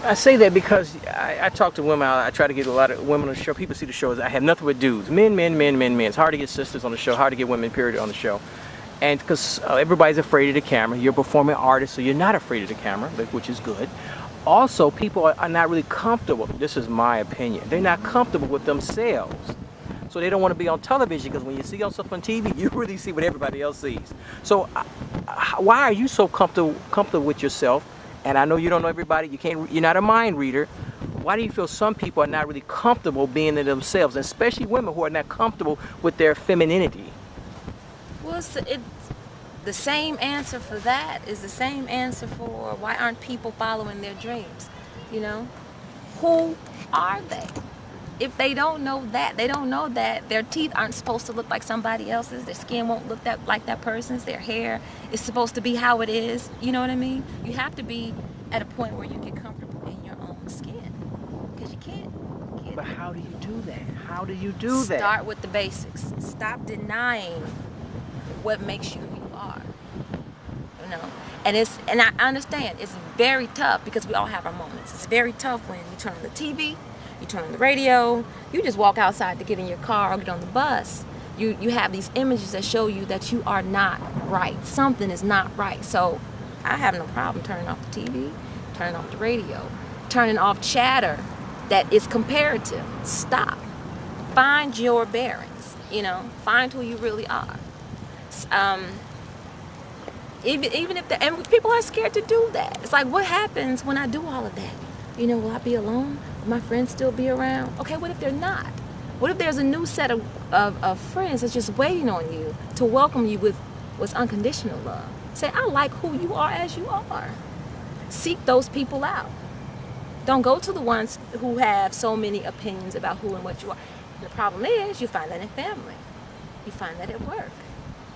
I say that because I talk to women. I try to get a lot of women on the show. People see the show as I have nothing but dudes. Men. It's hard to get sisters on the show, hard to get women, period, on the show. And because everybody's afraid of the camera. You're a performing artist, so you're not afraid of the camera, which is good. Also, people are not really comfortable. This is my opinion. They're not comfortable with themselves. So they don't want to be on television, because when you see yourself on TV, you really see what everybody else sees. So why are you so comfortable with yourself? And I know you don't know everybody. You're not a mind reader. Why do you feel some people are not really comfortable being in themselves, and especially women who are not comfortable with their femininity? Well, it's the same answer for that is the same answer for why aren't people following their dreams? You know, who are they? If they don't know that, they don't know that their teeth aren't supposed to look like somebody else's, their skin won't look like that person's, their hair is supposed to be how it is. You know what I mean? You have to be at a point where you get comfortable in your own skin, because you can't. But how do you do that? How do you do that? Start with the basics. Stop denying what makes you who you are. You know, and I understand it's very tough, because we all have our moments. It's very tough when you turn on the TV, you turn on the radio, you just walk outside to get in your car or get on the bus. You have these images that show you that you are not right. Something is not right. So I have no problem turning off the TV, turning off the radio, turning off chatter that is comparative. Stop. Find your bearings. You know, find who you really are. Even if and people are scared to do that. It's like, what happens when I do all of that? You know, will I be alone? Will my friends still be around? Okay, what if they're not? What if there's a new set of friends that's just waiting on you to welcome you with unconditional love? Say, I like who you are as you are. Seek those people out. Don't go to the ones who have so many opinions about who and what you are. And the problem is, you find that in family. You find that at work.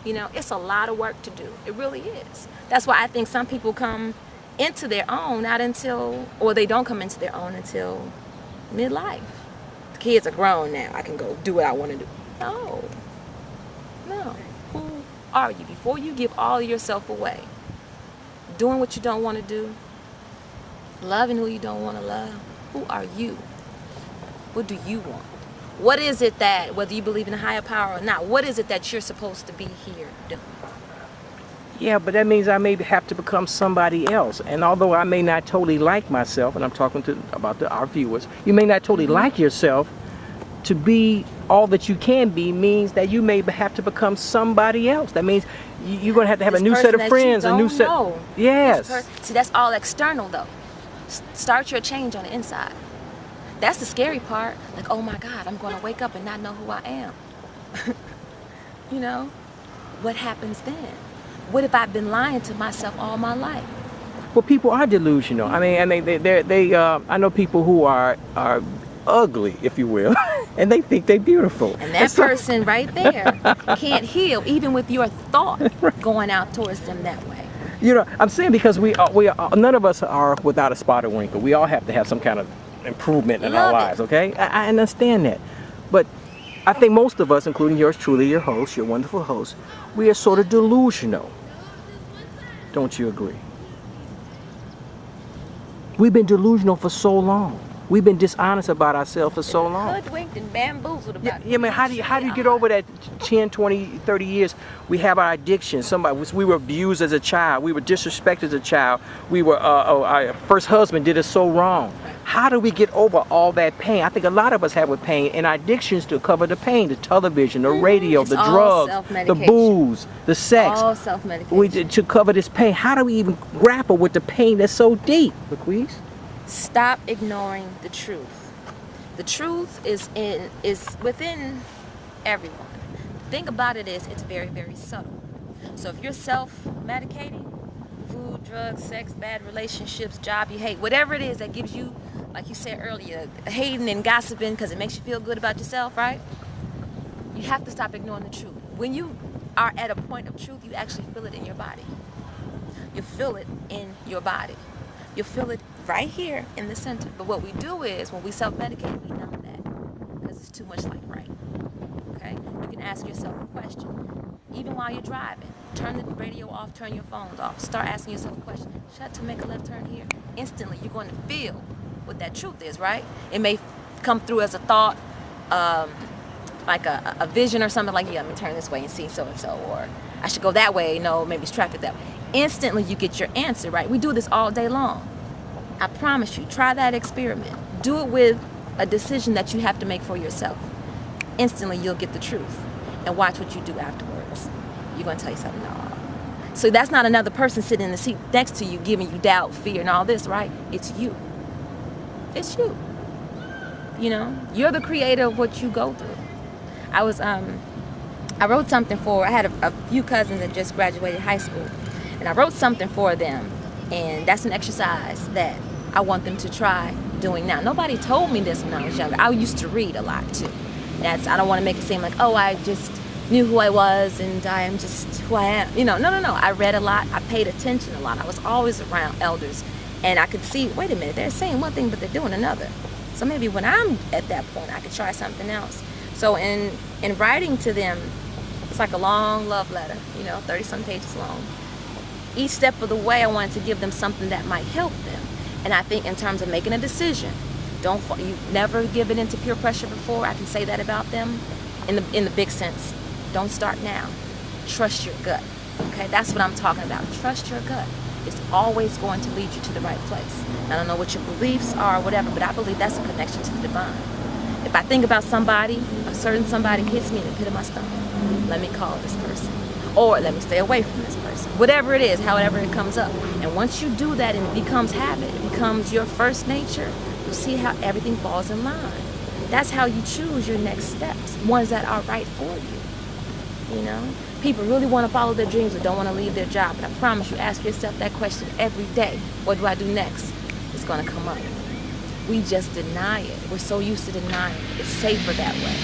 You know, it's a lot of work to do. It really is. That's why I think some people come into their own or they don't come into their own until midlife. The kids are grown now. I can go do what I want to do. No. Who are you? Before you give all of yourself away, doing what you don't want to do, loving who you don't want to love, who are you? What do you want? What is it that, whether you believe in a higher power or not, what is it that you're supposed to be here doing? Yeah, but that means I may have to become somebody else. And although I may not totally like myself, and I'm talking about our viewers, you may not totally like yourself. To be all that you can be means that you may have to become somebody else. That means you're going to have a new set of friends, a new set. Yes. See, that's all external, though. Start your change on the inside. That's the scary part. Like, oh my God, I'm going to wake up and not know who I am. You know, what happens then? What if I've been lying to myself all my life? Well, people are delusional. I mean, I know people who are ugly, if you will, and they think they're beautiful. And that person right there can't heal, even with your thought going out towards them that way. You know, I'm saying because we are, none of us are without a spot or wrinkle. We all have to have some kind of improvement in our lives, okay? I understand that. But I think most of us, including yours truly, your host, your wonderful host, we are sort of delusional. Don't you agree? We've been delusional for so long. We've been dishonest about ourselves for so long. Hoodwinked and bamboozled about I mean, how do you get over that 10, 20, 30 years? We have our addiction. We were abused as a child. We were disrespected as a child. Our first husband did us so wrong. How do we get over all that pain? I think a lot of us have with pain, and our addictions to cover the pain, the television, the radio, the drugs, the booze, the sex. All self-medication. To cover this pain. How do we even grapple with the pain that's so deep, LaQuis? Stop ignoring the truth. The truth is within everyone. The thing about it is, it's very, very subtle. So if you're self-medicating, food, drugs, sex, bad relationships, job you hate, whatever it is that gives you, like you said earlier, hating and gossiping because it makes you feel good about yourself, right? You have to stop ignoring the truth. When you are at a point of truth, you actually feel it in your body. You feel it in your body. You feel it right here in the center. But what we do is, when we self-medicate, we numb that because it's too much like right. Okay? You can ask yourself a question, even while you're driving. Turn the radio off, turn your phones off. Start asking yourself a question. Should I to make a left turn here? Instantly, you're going to feel what that truth is, right? It may come through as a thought, like a vision or something like, yeah, let me turn this way and see so-and-so, or I should go that way, no, maybe it's traffic that way. Instantly, you get your answer, right? We do this all day long. I promise you, try that experiment. Do it with a decision that you have to make for yourself. Instantly, you'll get the truth. And watch what you do afterwards. You're going to tell yourself, no. So that's not another person sitting in the seat next to you giving you doubt, fear, and all this, right? It's you. It's you. You know, you're the creator of what you go through. I wrote something I had a few cousins that just graduated high school, and I wrote something for them, and that's an exercise that I want them to try doing now. Nobody told me this when I was younger. I used to read a lot too. I don't want to make it seem like, oh, I just knew who I was and I am just who I am. You know, no. I read a lot. I paid attention a lot. I was always around elders, and I could see, wait a minute, they're saying one thing, but they're doing another. So maybe when I'm at that point, I could try something else. So in writing to them, it's like a long love letter, 30-some pages long. Each step of the way, I wanted to give them something that might help them. And I think in terms of making a decision, you've never given into peer pressure before. I can say that about them in the big sense. Don't start now. Trust your gut. Okay, that's what I'm talking about. Trust your gut. It's always going to lead you to the right place. I don't know what your beliefs are or whatever, but I believe that's a connection to the divine. If I think about somebody, a certain somebody hits me in the pit of my stomach, let me call this person. Or let me stay away from this person. Whatever it is, however it comes up. And once you do that and it becomes habit, it becomes your first nature, you'll see how everything falls in line. That's how you choose your next steps, ones that are right for you. You know? People really want to follow their dreams but don't want to leave their job. But I promise you, ask yourself that question every day. What do I do next? It's going to come up. We just deny it. We're so used to denying it. It's safer that way.